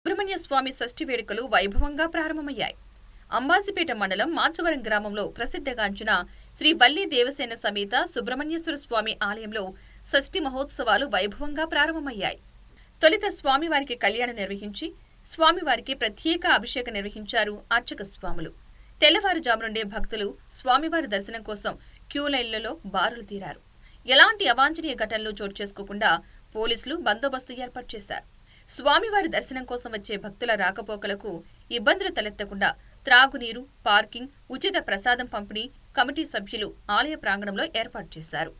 సుబ్రహ్మణ్య స్వామి షష్ఠి వేడుకలు వైభవంగా ప్రారంభమయ్యాయి. అంబాజీపేట మండలం మాచవరం గ్రామంలో ప్రసిద్ధగాంచిన శ్రీ వల్లి దేవసేన సమేత సుబ్రహ్మణ్యేశ్వర స్వామి ఆలయంలో షష్ఠి మహోత్సవాలు వైభవంగా ప్రారంభమయ్యాయి. తొలుత స్వామివారికి కళ్యాణం నిర్వహించి స్వామివారికి ప్రత్యేక అభిషేకం నిర్వహించారు అర్చక స్వాములు. తెల్లవారుజాము నుండే భక్తులు స్వామివారి దర్శనం కోసం క్యూ లైన్లలో బారులు తీరారు. ఎలాంటి అవాంఛనీయ ఘటనలు చోటు చేసుకోకుండా పోలీసులు బందోబస్తు ఏర్పాటు చేశారు. స్వామివారి దర్శనం కోసం వచ్చే భక్తుల రాకపోకలకు ఇబ్బందులు తలెత్తకుండా త్రాగునీరు, పార్కింగ్, ఉచిత ప్రసాదం పంపిణీ కమిటీ సభ్యులు ఆలయ ప్రాంగణంలో ఏర్పాటు చేశారు.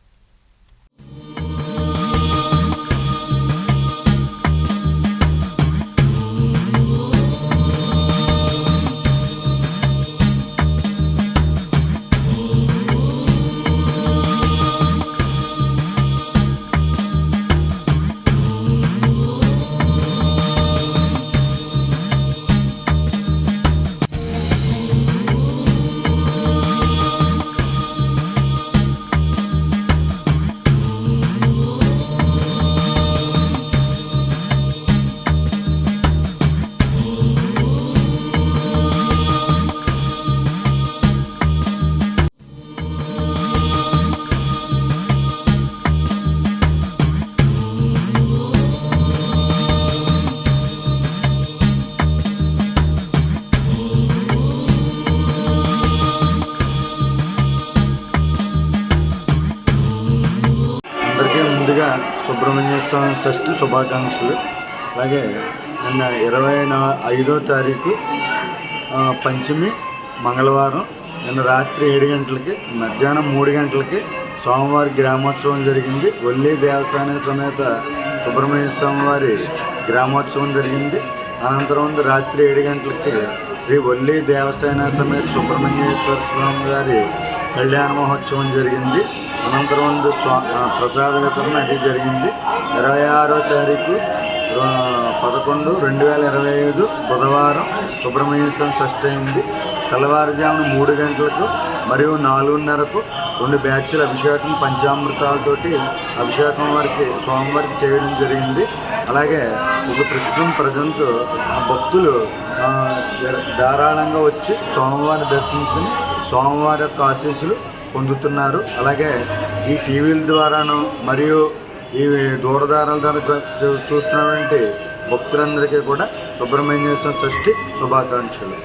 ముందుగా సుబ్రహ్మణ్య స్వామి షష్ఠి శుభాకాంక్షలు. అలాగే నిన్న 25వ తారీఖు పంచమి మంగళవారం నిన్న రాత్రి 7 గంటలకి మధ్యాహ్నం 3 గంటలకి స్వామివారి గ్రామోత్సవం జరిగింది. వల్లి దేవస్థానం సమేత సుబ్రహ్మణ్య స్వామి వారి గ్రామోత్సవం జరిగింది. అనంతరం రాత్రి 7 గంటలకి శ్రీ వల్లి దేవస్థాన సమేత సుబ్రహ్మణ్యేశ్వర స్వామి వారి కళ్యాణ మహోత్సవం జరిగింది. అనంతరం ప్రసాద వితరణ అది జరిగింది. 26వ తారీఖు 11/2025 బుధవారం సుబ్రహ్మణ్యేశ్వరం షష్ఠి అయింది. తెల్లవారుజామున 3 గంటలకు మరియు 4:30కు 2 బ్యాచ్ల అభిషేకం పంచామృతాలతోటి అభిషేకం వారికి స్వామివారికి చేయడం జరిగింది. అలాగే ప్రస్తుతం ప్రజెంట్ భక్తులు ధారాళంగా వచ్చి స్వామివారిని దర్శించుకుని స్వామివారి యొక్క ఆశీస్సులు పొందుతున్నారు. అలాగే ఈ టీవీల ద్వారాను మరియు ఈ దూరదారాల ద్వారా చూస్తున్నటువంటి భక్తులందరికీ కూడా సుబ్రహ్మణ్యేశ్వర షష్ఠి శుభాకాంక్షలు.